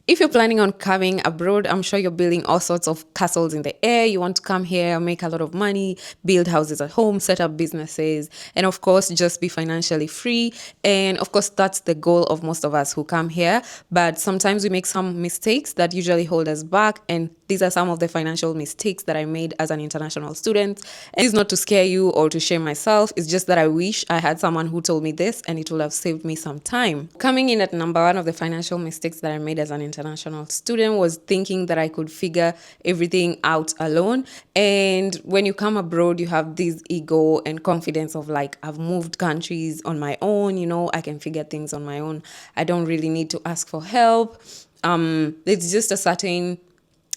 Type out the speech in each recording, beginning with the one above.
If you're planning on coming abroad, I'm sure you're building all sorts of castles in the air. You want to come here, make a lot of money, build houses at home, set up businesses, and of course, just be financially free. And of course, that's the goal of most of us who come here. But sometimes we make some mistakes that usually hold us back. And these are some of the financial mistakes that I made as an international student. And it's not to scare you or to shame myself. It's just that I wish I had someone who told me this and it would have saved me some time. Coming in at number one of the financial mistakes that I made as an international student was thinking that I could figure everything out alone. And when you come abroad, you have this ego and confidence of like, I've moved countries on my own, I can figure things on my own. I don't really need to ask for help. It's just a certain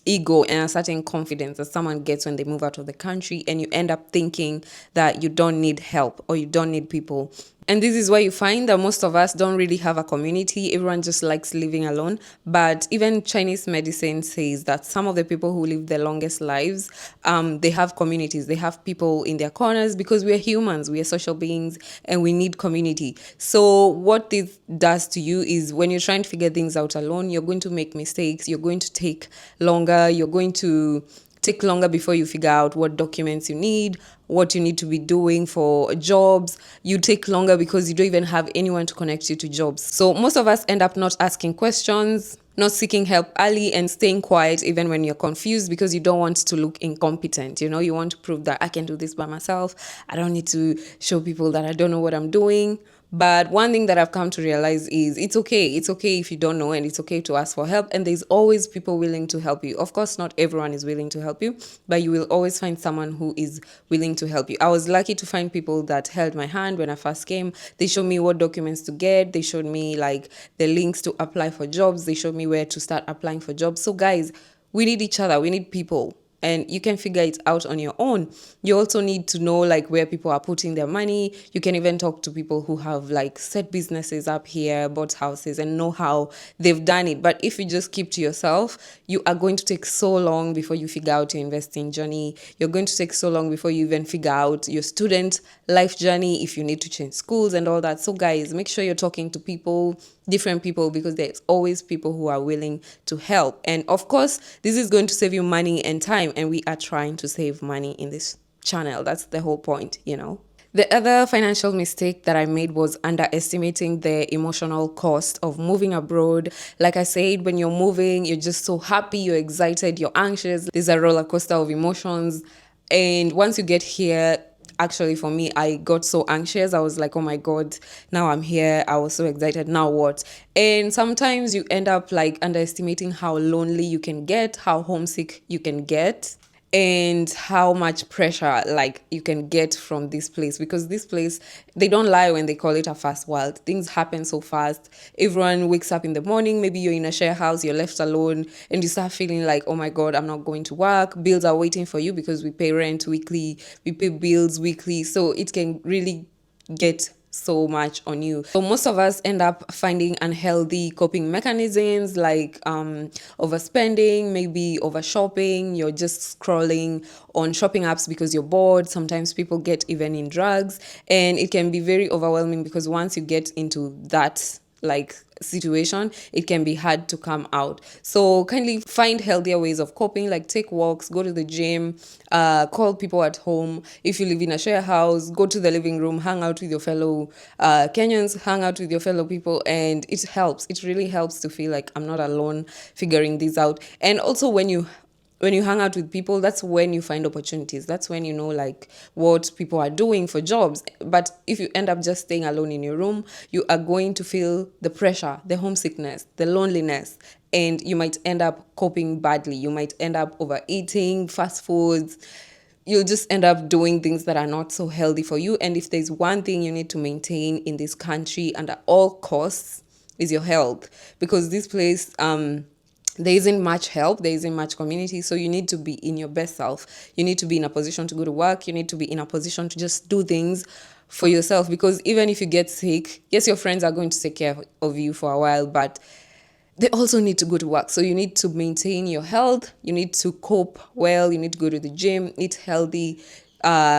ego and a certain confidence that someone gets when they move out of the country, and you end up thinking that you don't need help or you don't need people. And this is why you find that most of us don't really have a community. Everyone just likes living alone. But even Chinese medicine says that some of the people who live the longest lives, they have communities. They have people in their corners because we are humans, we are social beings, and we need community. So what this does to you is when you're trying to figure things out alone, you're going to make mistakes. You're going to take longer. You're going to take longer before you figure out what documents you need, what you need to be doing for jobs. You take longer because you don't even have anyone to connect you to jobs. So most of us end up not asking questions, not seeking help early, and staying quiet even when you're confused because you don't want to look incompetent. You want to prove that I can do this by myself. I don't need to show people that I don't know what I'm doing. But one thing that I've come to realize is it's okay. It's okay if you don't know, and it's okay to ask for help. And there's always people willing to help you. Of course, not everyone is willing to help you, but you will always find someone who is willing to help you. I was lucky to find people that held my hand when I first came. They showed me what documents to get. They showed me like the links to apply for jobs. They showed me where to start applying for jobs. So guys, we need each other. We need people. And you can figure it out on your own. You also need to know like where people are putting their money. You can even talk to people who have like set businesses up here, bought houses, and know how they've done it. But if you just keep to yourself, you are going to take so long before you figure out your investing journey. You're going to take so long before you even figure out your student life journey, if you need to change schools and all that. So guys, make sure you're talking to people, different people, because there's always people who are willing to help. And of course, this is going to save you money and time, and we are trying to save money in this channel. That's the whole point. The other financial mistake that I made was underestimating the emotional cost of moving abroad. Like I said, when you're moving, you're just so happy, you're excited, you're anxious. There's a roller coaster of emotions. And once you get here, actually for me, I got so anxious. I was like, oh my God, now I'm here. I was so excited. Now what? And sometimes you end up like underestimating how lonely you can get, how homesick you can get, and how much pressure like you can get from this place, because this place, they don't lie when they call it a fast world. Things happen so fast. Everyone wakes up in the morning, maybe you're in a share house, you're left alone, and you start feeling like, oh my God, I'm not going to work. Bills are waiting for you because we pay rent weekly, we pay bills weekly, so it can really get so much on you. So most of us end up finding unhealthy coping mechanisms like overspending, maybe over shopping. You're just scrolling on shopping apps because you're bored. Sometimes people get even in drugs, and it can be very overwhelming because once you get into that like situation, it can be hard to come out. So kindly find healthier ways of coping, like take walks, go to the gym, call people at home. If you live in a share house, go to the living room, hang out with your fellow Kenyans, hang out with your fellow people, and it helps. It really helps to feel like I'm not alone figuring this out. And also when you hang out with people, that's when you find opportunities. That's when you know like what people are doing for jobs. But if you end up just staying alone in your room, you are going to feel the pressure, the homesickness, the loneliness, and you might end up coping badly. You might end up overeating fast foods. You'll just end up doing things that are not so healthy for you. And if there's one thing you need to maintain in this country and at all costs, is your health. Because this place, there isn't much help, there isn't much community, so you need to be in your best self. You need to be in a position to go to work. You need to be in a position to just do things for yourself, because even if you get sick, yes, your friends are going to take care of you for a while, but they also need to go to work. So you need to maintain your health. You need to cope well. You need to go to the gym, eat healthy,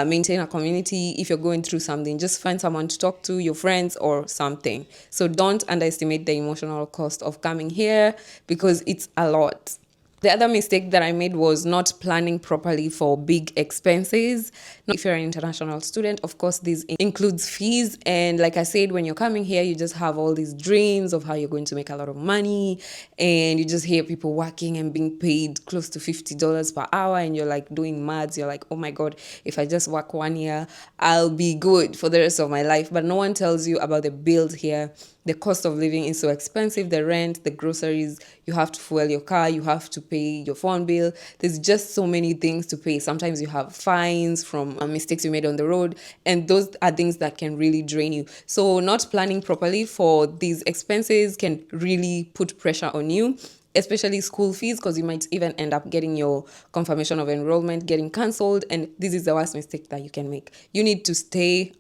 maintain a community. If you're going through something, just find someone to talk to, your friends or something. So don't underestimate the emotional cost of coming here because it's a lot. The other mistake that I made was not planning properly for big expenses. If you're an international student, of course, this includes fees. And like I said, when you're coming here, you just have all these dreams of how you're going to make a lot of money. And you just hear people working and being paid close to $50 per hour. And you're like doing maths. You're like, oh my God, if I just work 1 year, I'll be good for the rest of my life. But no one tells you about the bills here. The cost of living is so expensive, the rent, the groceries, you have to fuel your car, you have to pay your phone bill. There's just so many things to pay. Sometimes you have fines from mistakes you made on the road, and those are things that can really drain you. So not planning properly for these expenses can really put pressure on you, especially school fees, because you might even end up getting your confirmation of enrollment getting cancelled. And this is the worst mistake that you can make. You need to stay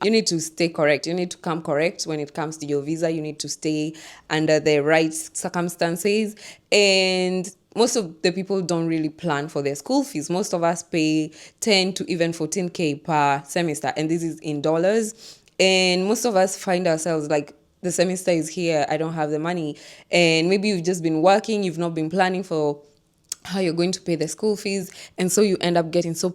correct. You need to come correct when it comes to your visa. You need to stay under the right circumstances. And most of the people don't really plan for their school fees. Most of us pay 10 to even 14K per semester, and this is in dollars. And most of us find ourselves like, the semester is here, I don't have the money. And maybe you've just been working, you've not been planning for how you're going to pay the school fees. And so you end up getting so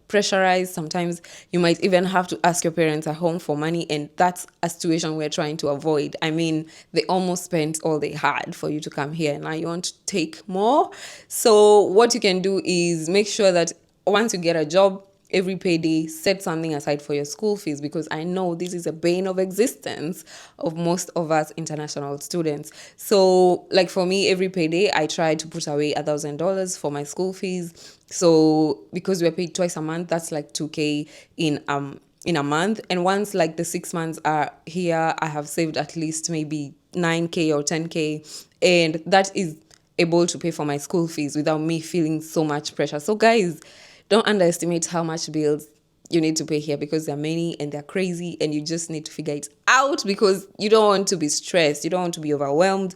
pressurized. Sometimes you might even have to ask your parents at home for money. And that's a situation we're trying to avoid. I mean, they almost spent all they had for you to come here. Now you want to take more. So what you can do is make sure that once you get a job, every payday, set something aside for your school fees, because I know this is a bane of existence of most of us international students. So like for me, every payday, I try to put away $1,000 for my school fees. So because we're paid twice a month, that's like 2K in a month. And once like the 6 months are here, I have saved at least maybe 9K or 10K. And that is able to pay for my school fees without me feeling so much pressure. So guys, don't underestimate how much bills you need to pay here, because there are many and they're crazy, and you just need to figure it out because you don't want to be stressed. You don't want to be overwhelmed,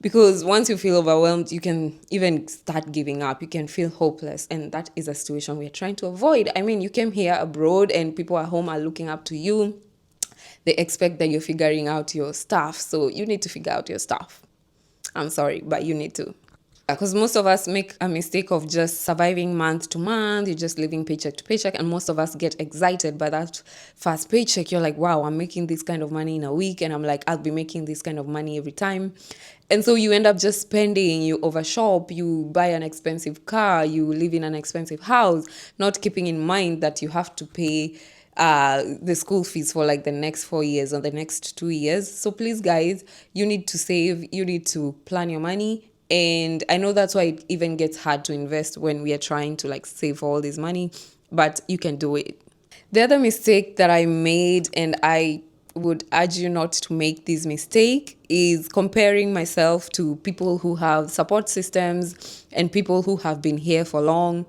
because once you feel overwhelmed, you can even start giving up. You can feel hopeless, and that is a situation we're trying to avoid. I mean, you came here abroad and people at home are looking up to you. They expect that you're figuring out your stuff, so you need to figure out your stuff. I'm sorry, but you need to. Because most of us make a mistake of just surviving month to month. You're just living paycheck to paycheck. And most of us get excited by that first paycheck. You're like, wow, I'm making this kind of money in a week. And I'm like, I'll be making this kind of money every time. And so you end up just spending, you overshop, you buy an expensive car, you live in an expensive house, not keeping in mind that you have to pay the school fees for like the next 4 years or the next 2 years. So please, guys, you need to save, you need to plan your money. And I know that's why it even gets hard to invest when we are trying to like save all this money, but you can do it. The other mistake that I made, and I would urge you not to make this mistake, is comparing myself to people who have support systems and people who have been here for long,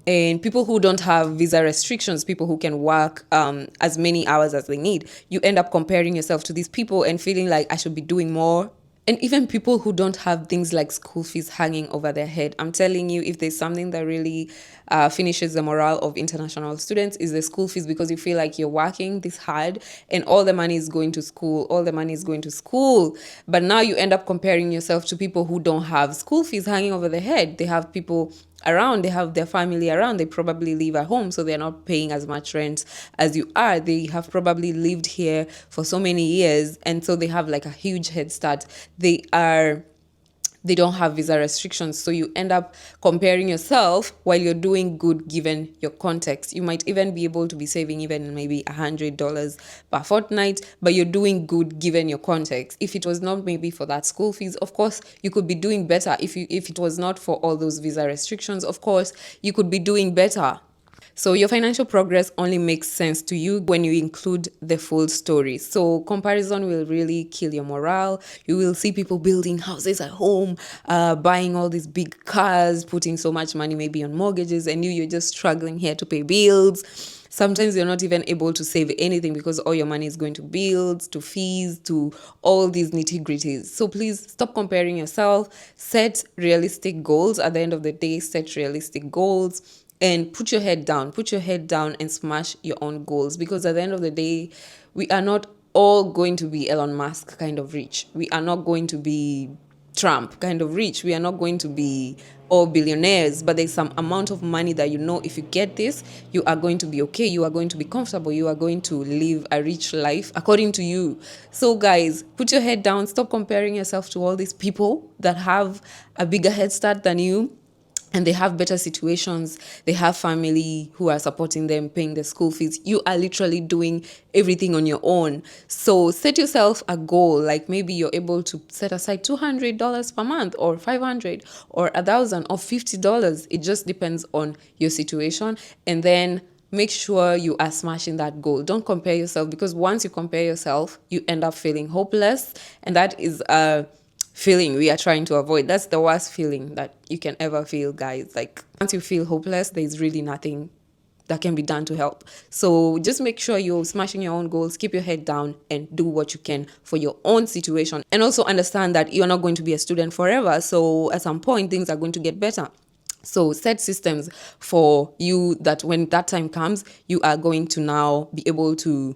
and people who don't have visa restrictions, people who can work as many hours as they need. You end up comparing yourself to these people and feeling like I should be doing more. And even people who don't have things like school fees hanging over their head. I'm telling you, if there's something that really finishes the morale of international students, is the school fees, because you feel like you're working this hard and all the money is going to school, But now you end up comparing yourself to people who don't have school fees hanging over their head. They have people around, they have their family around, they probably live at home, so they're not paying as much rent as you are. They have probably lived here for so many years, and so they have like a huge head start. They don't have visa restrictions. So you end up comparing yourself while you're doing good given your context. You might even be able to be saving even maybe $100 per fortnight, but you're doing good given your context. If it was not maybe for that school fees, of course, you could be doing better. If it was not for all those visa restrictions, of course, you could be doing better. So your financial progress only makes sense to you when you include the full story. So comparison will really kill your morale. You will see people building houses at home, buying all these big cars, putting so much money maybe on mortgages, and you're just struggling here to pay bills. Sometimes you're not even able to save anything because all your money is going to bills, to fees, to all these nitty-gritties. So please stop comparing yourself. Set realistic goals. At the end of the day, set realistic goals. and put your head down and smash your own goals, because at the end of the day, we are not all going to be Elon Musk kind of rich. We are not going to be Trump kind of rich. We are not going to be all billionaires, but there's some amount of money that, you know, if you get this, you are going to be okay. You are going to be comfortable. You are going to live a rich life according to you. So guys, put your head down. Stop comparing yourself to all these people that have a bigger head start than you, and they have better situations. They have family who are supporting them, paying the school fees. You are literally doing everything on your own. So set yourself a goal. Like maybe you're able to set aside $200 per month, or 500, or 1,000, or $50. It just depends on your situation. And then make sure you are smashing that goal. Don't compare yourself, because once you compare yourself, you end up feeling hopeless. And that is a feeling we are trying to avoid. That's the worst feeling that you can ever feel, guys. Like once you feel hopeless, there's really nothing that can be done to help. So just make sure you're smashing your own goals, keep your head down, and do what you can for your own situation. And also understand that you're not going to be a student forever. So at some point, things are going to get better. So set systems for you that when that time comes, you are going to now be able to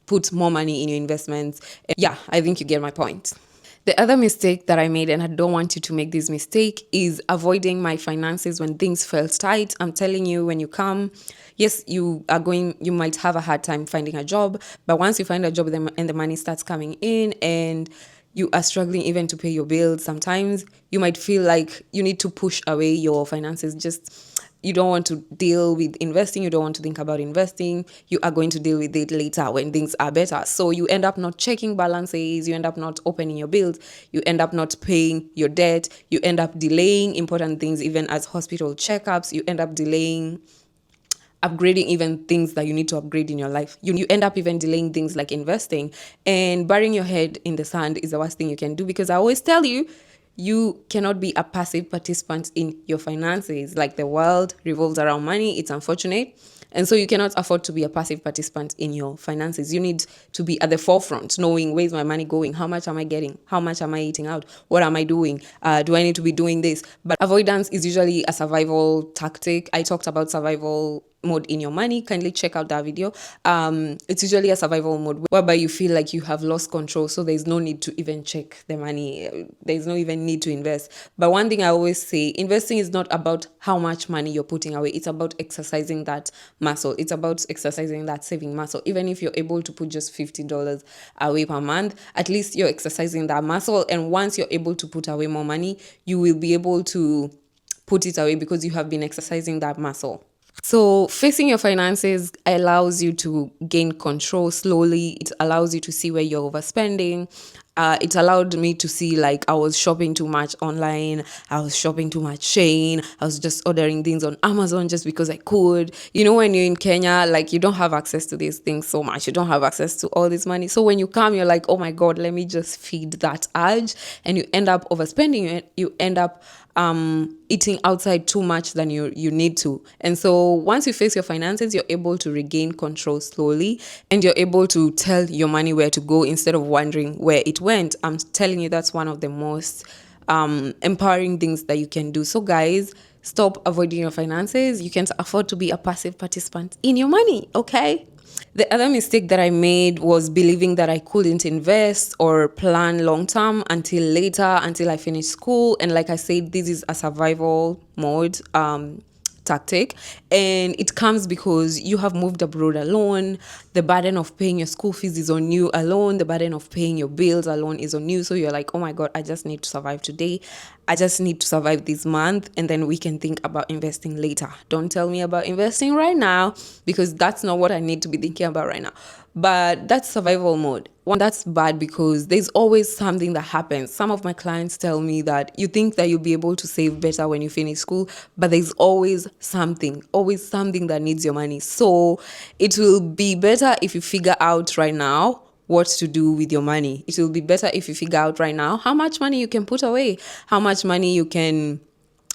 put more money in your investments. Yeah, I think you get my point. The other mistake that I made, and I don't want you to make this mistake, is avoiding my finances when things felt tight. I'm telling you, when you come, yes, you might have a hard time finding a job, but once you find a job and the money starts coming in, and you are struggling even to pay your bills, sometimes you might feel like you need to push away your finances. Just you don't want to deal with investing. You don't want to think about investing. You are going to deal with it later when things are better. So you end up not checking balances. You end up not opening your bills. You end up not paying your debt. You end up delaying important things, even as hospital checkups. You end up delaying upgrading even things that you need to upgrade in your life. You end up even delaying things like investing, and burying your head in the sand is the worst thing you can do, because I always tell you, you cannot be a passive participant in your finances. Like the world revolves around money. It's unfortunate. And so you cannot afford to be a passive participant in your finances. You need to be at the forefront, knowing where's my money going? How much am I getting? How much am I eating out? What am I doing? Do I need to be doing this? But avoidance is usually a survival tactic. I talked about survival mode in your money. Kindly check out that video. It's usually a survival mode whereby you feel like you have lost control, so there's no need to even check the money. There's no even need to invest. But one thing I always say, investing is not about how much money you're putting away. It's about exercising that muscle. It's about exercising that saving muscle. Even if you're able to put just $50 away per month, at least you're exercising that muscle. And once you're able to put away more money, you will be able to put it away because you have been exercising that muscle. So facing your finances allows you to gain control slowly. It allows you to see where you're overspending. It allowed me to see, like, I was shopping too much online. I was shopping too much Shane. I was just ordering things on Amazon just because I could. You know, when you're in Kenya, like, you don't have access to these things so much. You don't have access to all this money. So when you come, you're like, oh my God, let me just feed that urge. And you end up overspending. You end up eating outside too much than you need to. And so once you face your finances, you're able to regain control slowly, and you're able to tell your money where to go instead of wondering where it went. I'm telling you, that's one of the most empowering things that you can do. So guys, stop avoiding your finances. You can't afford to be a passive participant in your money, okay? The other mistake that I made was believing that I couldn't invest or plan long term until later, until I finished school. And like I said, this is a survival mode tactic, and it comes because you have moved abroad alone. The burden of paying your school fees is on you alone. The burden of paying your bills alone is on you. So you're like, oh my God, I just need to survive today. I just need to survive this month, and then we can think about investing later. Don't tell me about investing right now, because that's not what I need to be thinking about right now. But that's survival mode. One, that's bad, because there's always something that happens. Some of my clients tell me that you think that you'll be able to save better when you finish school, but there's always something that needs your money. So it will be better if you figure out right now what to do with your money. It will be better if you figure out right now how much money you can put away, how much money you can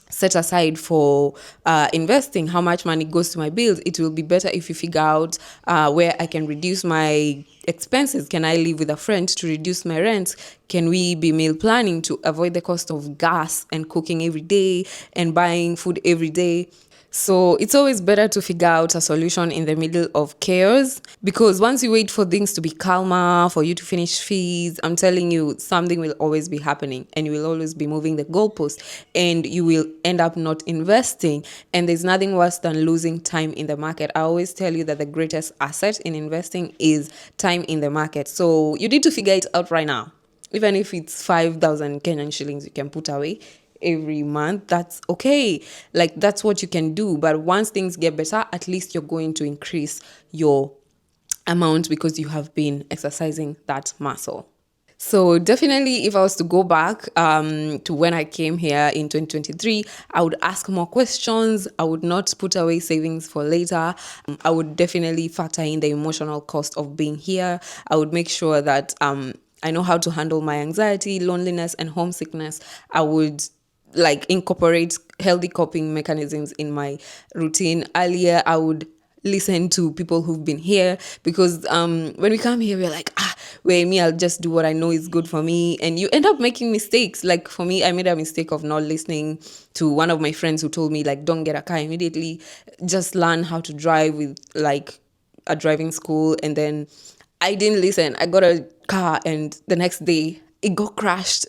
set aside for investing, how much money goes to my bills. It will be better if you figure out where I can reduce my expenses? Can I live with a friend to reduce my rent? Can we be meal planning to avoid the cost of gas and cooking every day and buying food every day? So it's always better to figure out a solution in the middle of chaos, because once you wait for things to be calmer, for you to finish fees, I'm telling you, something will always be happening and you will always be moving the goalpost and you will end up not investing. And there's nothing worse than losing time in the market. I always tell you that the greatest asset in investing is time in the market. So you need to figure it out right now. Even if it's 5,000 Kenyan shillings you can put away every month, that's okay. Like, that's what you can do. But once things get better, at least you're going to increase your amount because you have been exercising that muscle. So definitely, if I was to go back to when I came here in 2023, I would ask more questions. I would not put away savings for later. I would definitely factor in the emotional cost of being here. I would make sure that I know how to handle my anxiety, loneliness, and homesickness. I would like incorporate healthy coping mechanisms in my routine. Earlier, I would listen to people who've been here, because when we come here we're like, wait, me, I'll just do what I know is good for me, and you end up making mistakes. Like for me, I made a mistake of not listening to one of my friends who told me, like, don't get a car immediately, just learn how to drive with like a driving school. And then I didn't listen. I got a car and the next day it got crashed.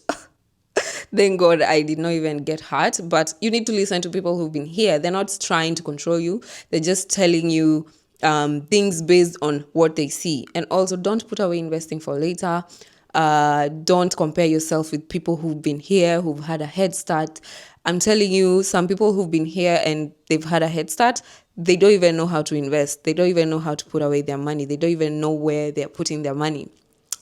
Thank God I did not even get hurt. But you need to listen to people who've been here. They're not trying to control you. They're just telling you things based on what they see. And also, don't put away investing for later. Don't compare yourself with people who've been here, who've had a head start. I'm telling you, some people who've been here and they've had a head start, they don't even know how to invest. They don't even know how to put away their money. They don't even know where they're putting their money.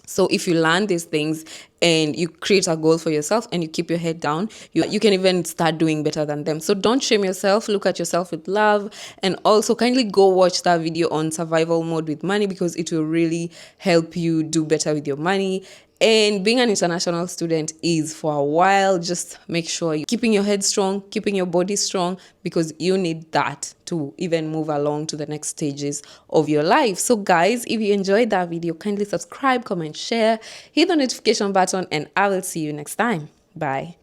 So if you learn these things and you create a goal for yourself and you keep your head down, you can even start doing better than them. So don't shame yourself. Look at yourself with love. And also kindly go watch that video on survival mode with money, because it will really help you do better with your money. And being an international student is for a while. Just make sure you're keeping your head strong, keeping your body strong, because you need that to even move along to the next stages of your life. So guys, if you enjoyed that video, kindly subscribe, comment, share, hit the notification button, and I will see you next time. Bye.